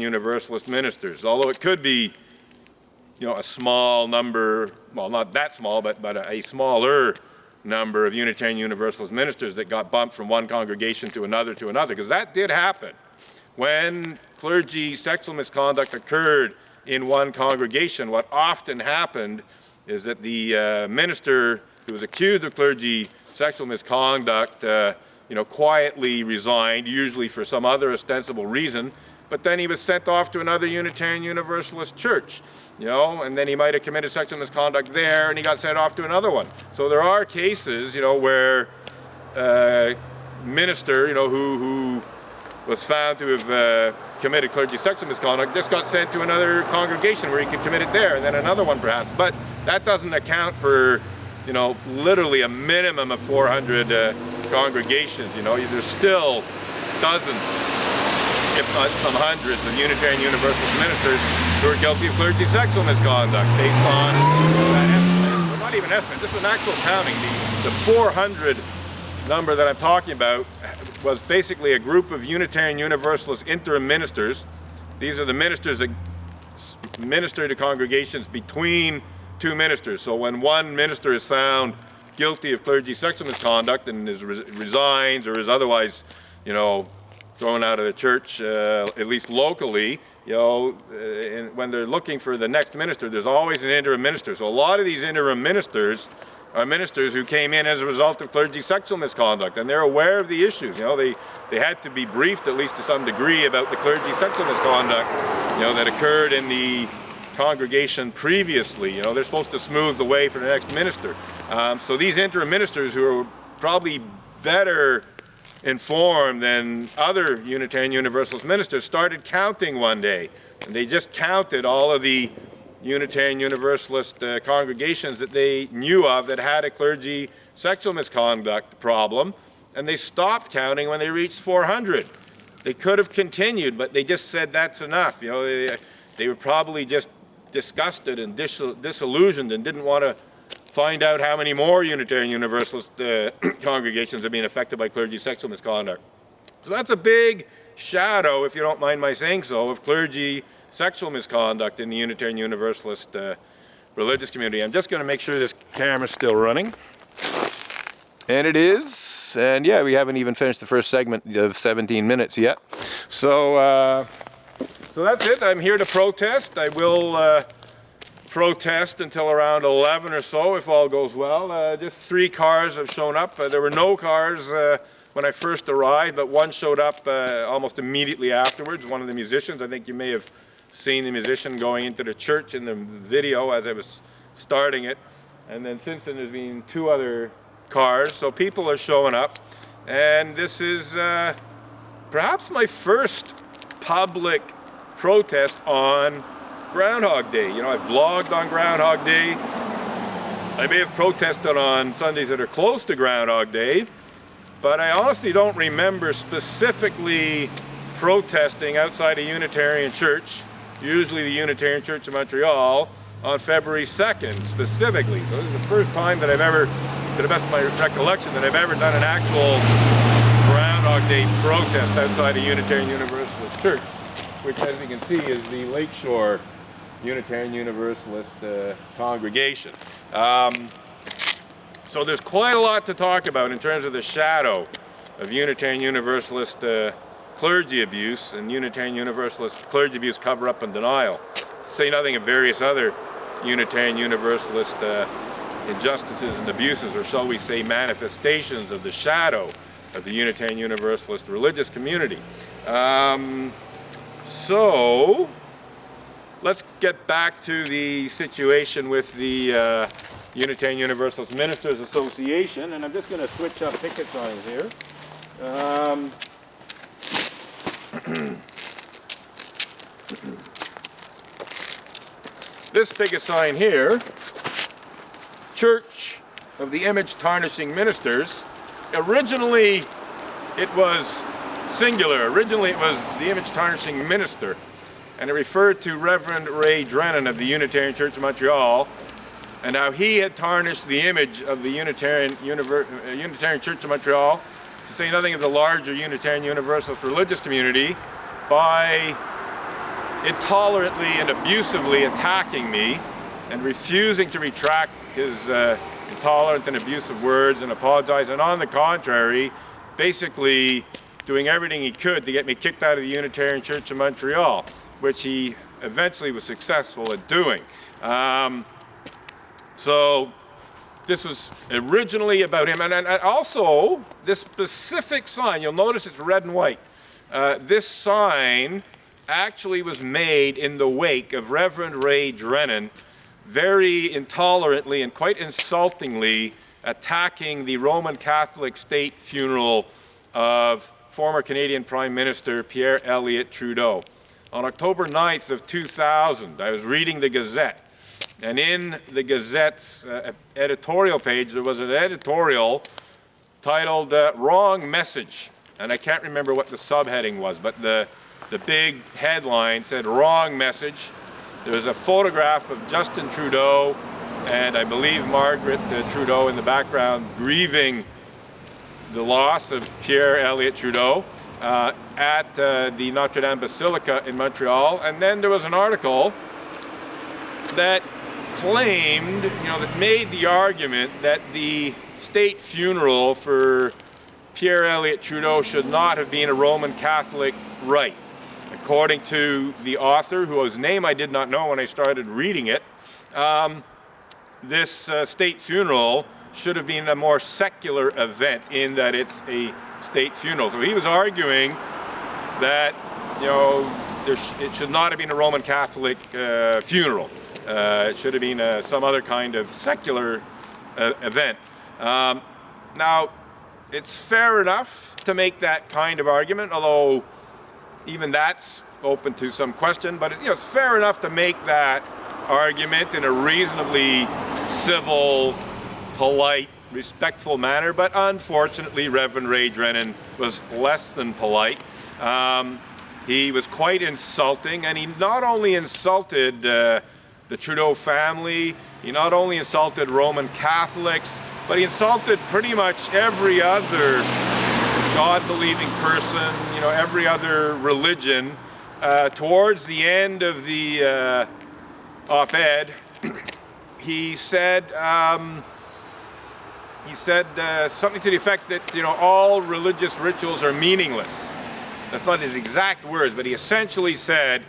Universalist ministers, although it could be, a small number, well, not that small, but a smaller number of Unitarian Universalist ministers that got bumped from one congregation to another, because that did happen. When clergy sexual misconduct occurred in one congregation, what often happened is that the minister who was accused of clergy sexual misconduct, quietly resigned, usually for some other ostensible reason, but then he was sent off to another Unitarian Universalist church, and then he might have committed sexual misconduct there, and he got sent off to another one. So there are cases, where a minister, who was found to have committed clergy sexual misconduct just got sent to another congregation where he could commit it there, and then another one perhaps. But that doesn't account for, literally a minimum of 400 congregations. There's still dozens, if not some hundreds, of Unitarian Universalist ministers who are guilty of clergy sexual misconduct based on that estimate. Well, not even estimate, this was an actual counting. The 400 number that I'm talking about was basically a group of Unitarian Universalist interim ministers. These are the ministers that minister to congregations between two ministers. So when one minister is found guilty of clergy sexual misconduct and resigns or is otherwise, thrown out of the church, at least locally, and when they're looking for the next minister, there's always an interim minister. So a lot of these interim ministers are ministers who came in as a result of clergy sexual misconduct, and they're aware of the issues. They had to be briefed, at least to some degree, about the clergy sexual misconduct, that occurred in the congregation previously. They're supposed to smooth the way for the next minister. So these interim ministers, who are probably better informed than other Unitarian Universalist ministers, started counting one day, and they just counted all of the Unitarian Universalist congregations that they knew of that had a clergy sexual misconduct problem, and they stopped counting when they reached 400. They could have continued, but they just said that's enough. They were probably just disgusted and disillusioned and didn't want to find out how many more Unitarian Universalist congregations have been affected by clergy sexual misconduct. So that's a big shadow, if you don't mind my saying so, of clergy sexual misconduct in the Unitarian Universalist religious community. I'm just going to make sure this camera's still running. And it is. And yeah, we haven't even finished the first segment of 17 minutes yet. So that's it. I'm here to protest. I will protest until around 11 or so, if all goes well. Just 3 cars have shown up. There were no cars when I first arrived, but one showed up almost immediately afterwards, one of the musicians. I think you may have seen the musician going into the church in the video as I was starting it. And then since then there's been 2 other cars, so people are showing up. And this is perhaps my first public protest on Groundhog Day. I've blogged on Groundhog Day. I may have protested on Sundays that are close to Groundhog Day, but I honestly don't remember specifically protesting outside a Unitarian church, usually the Unitarian Church of Montreal, on February 2nd specifically. So this is the first time that I've ever, to the best of my recollection, that I've ever done an actual Groundhog Day protest outside a Unitarian Universalist church, which, as you can see, is the Lakeshore Unitarian Universalist congregation. So there's quite a lot to talk about in terms of the shadow of Unitarian Universalist clergy abuse and Unitarian Universalist clergy abuse cover-up and denial. To say nothing of various other Unitarian Universalist injustices and abuses, or shall we say manifestations of the shadow of the Unitarian Universalist religious community. So let's get back to the situation with the Unitarian Universalist Ministers Association, and I'm just going to switch up picket signs here. This picket sign here, Church of the Image Tarnishing Ministers, originally it was singular. Originally it was the Image Tarnishing Minister, and it referred to Reverend Ray Drennan of the Unitarian Church of Montreal, and how he had tarnished the image of the Unitarian Church of Montreal, to say nothing of the larger Unitarian Universalist religious community, by intolerantly and abusively attacking me and refusing to retract his intolerant and abusive words and apologize, and on the contrary, basically doing everything he could to get me kicked out of the Unitarian Church of Montreal, which he eventually was successful at doing. So this was originally about him, and also this specific sign, you'll notice it's red and white. This sign actually was made in the wake of Reverend Ray Drennan very intolerantly and quite insultingly attacking the Roman Catholic state funeral of former Canadian Prime Minister Pierre Elliott Trudeau. On October 9th of 2000, I was reading the Gazette, and in the Gazette's editorial page, there was an editorial titled Wrong Message. And I can't remember what the subheading was, but the big headline said Wrong Message. There was a photograph of Justin Trudeau and I believe Margaret Trudeau in the background grieving the loss of Pierre Elliott Trudeau at the Notre Dame Basilica in Montreal. And then there was an article that claimed, that made the argument that the state funeral for Pierre Elliott Trudeau should not have been a Roman Catholic rite. According to the author, whose name I did not know when I started reading it, this state funeral should have been a more secular event in that it's a state funeral. So he was arguing that, it should not have been a Roman Catholic funeral. It should have been some other kind of secular event. Now, it's fair enough to make that kind of argument, although even that's open to some question, but it's fair enough to make that argument in a reasonably civil, polite, respectful manner, but unfortunately Reverend Ray Drennan was less than polite. He was quite insulting, and he not only insulted the Trudeau family, he not only insulted Roman Catholics, but he insulted pretty much every other God-believing person, every other religion. Towards the end of the op-ed, he said something to the effect that all religious rituals are meaningless. That's not his exact words, but he essentially said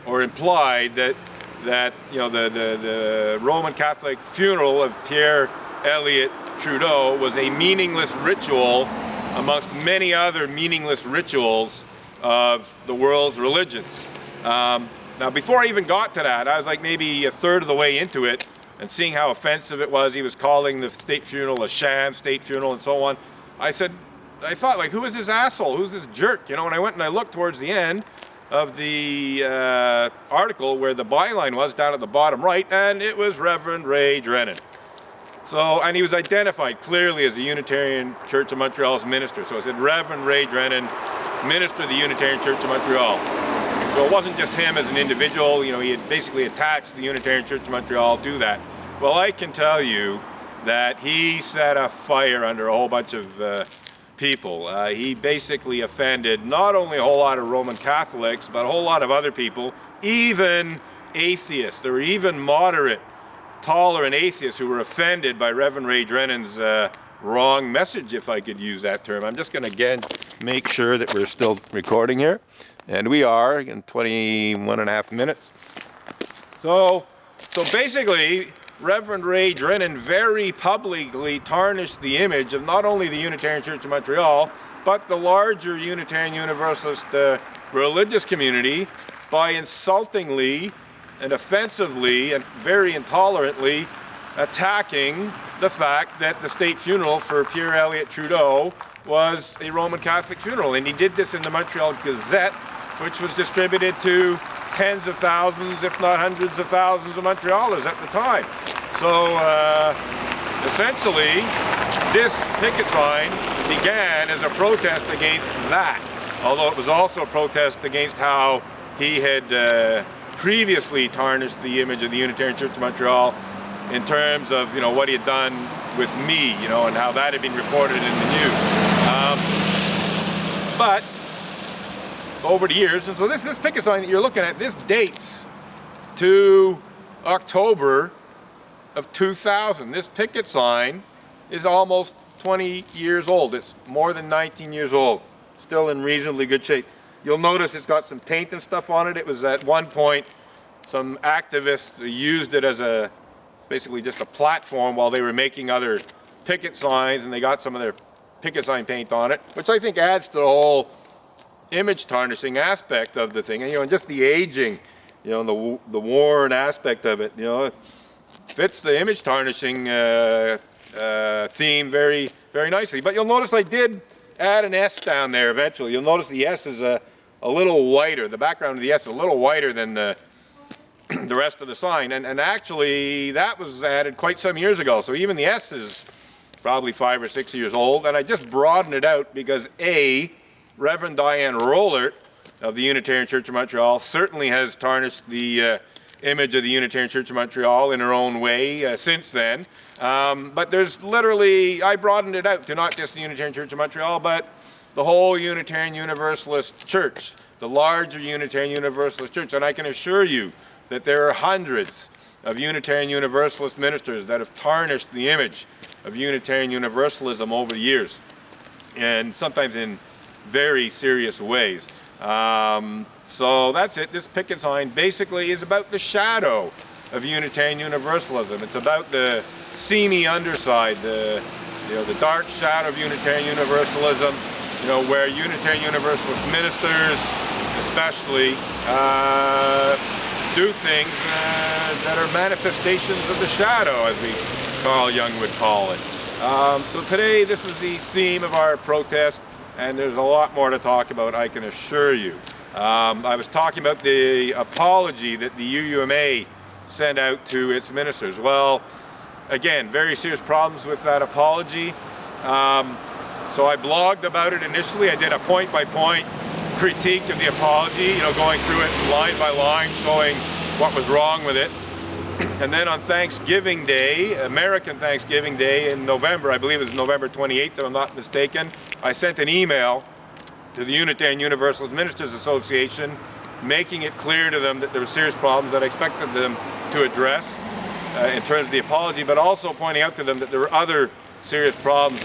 or implied that the Roman Catholic funeral of Pierre Elliott Trudeau was a meaningless ritual amongst many other meaningless rituals of the world's religions. Now, before I even got to that, I was like maybe a third of the way into it, and seeing how offensive it was, he was calling the state funeral a sham state funeral and so on. I thought, like, who is this asshole? Who's this jerk? And I went and I looked towards the end of the article where the byline was down at the bottom right, and it was Reverend Ray Drennan. So, and he was identified clearly as the Unitarian Church of Montreal's minister. So it said Reverend Ray Drennan, minister of the Unitarian Church of Montreal. So it wasn't just him as an individual, he had basically attached the Unitarian Church of Montreal to that. Well, I can tell you that he set a fire under a whole bunch of people. He basically offended not only a whole lot of Roman Catholics, but a whole lot of other people, even atheists. There were even moderate, tolerant atheists who were offended by Reverend Ray Drennan's wrong message, if I could use that term. I'm just going to again make sure that we're still recording here. And we are in 21 and a half minutes. So basically, Reverend Ray Drennan very publicly tarnished the image of not only the Unitarian Church of Montreal, but the larger Unitarian Universalist religious community by insultingly and offensively and very intolerantly attacking the fact that the state funeral for Pierre Elliott Trudeau was a Roman Catholic funeral. And he did this in the Montreal Gazette, which was distributed to tens of thousands, if not hundreds of thousands of Montrealers at the time. So essentially, this picket sign began as a protest against that, although it was also a protest against how he had previously tarnished the image of the Unitarian Church of Montreal in terms of what he had done with me, and how that had been reported in the news. But over the years. And so this picket sign that you're looking at, this dates to October of 2000. This picket sign is almost 20 years old. It's more than 19 years old. Still in reasonably good shape. You'll notice it's got some paint and stuff on it. It was at one point, some activists used it as basically just a platform while they were making other picket signs, and they got some of their picket sign paint on it, which I think adds to the whole image tarnishing aspect of the thing. And, and just the aging, and the worn aspect of it, it fits the image tarnishing theme very, very nicely. But you'll notice I did add an S down there eventually. You'll notice the S is a little whiter. The background of the S is a little whiter than the rest of the sign. And actually, that was added quite some years ago. So even the S is probably 5 or 6 years old. And I just broadened it out because Reverend Diane Rollert of the Unitarian Church of Montreal certainly has tarnished the image of the Unitarian Church of Montreal in her own way since then. But there's literally, I broadened it out to not just the Unitarian Church of Montreal, but the whole Unitarian Universalist Church, the larger Unitarian Universalist Church. And I can assure you that there are hundreds of Unitarian Universalist ministers that have tarnished the image of Unitarian Universalism over the years, and sometimes in very serious ways. So that's it. This picket sign basically is about the shadow of Unitarian Universalism. It's about the seamy underside, the dark shadow of Unitarian Universalism, where Unitarian Universalist ministers especially do things that are manifestations of the shadow, as Carl Jung would call it. So today, this is the theme of our protest, and there's a lot more to talk about, I can assure you. I was talking about the apology that the UUMA sent out to its ministers. Well, again, very serious problems with that apology. So I blogged about it initially. I did a point-by-point critique of the apology, going through it line by line, showing what was wrong with it. And then on Thanksgiving Day, American Thanksgiving Day in November, I believe it was November 28th, if I'm not mistaken, I sent an email to the Unitarian Universalist Ministers Association, making it clear to them that there were serious problems that I expected them to address in terms of the apology, but also pointing out to them that there were other serious problems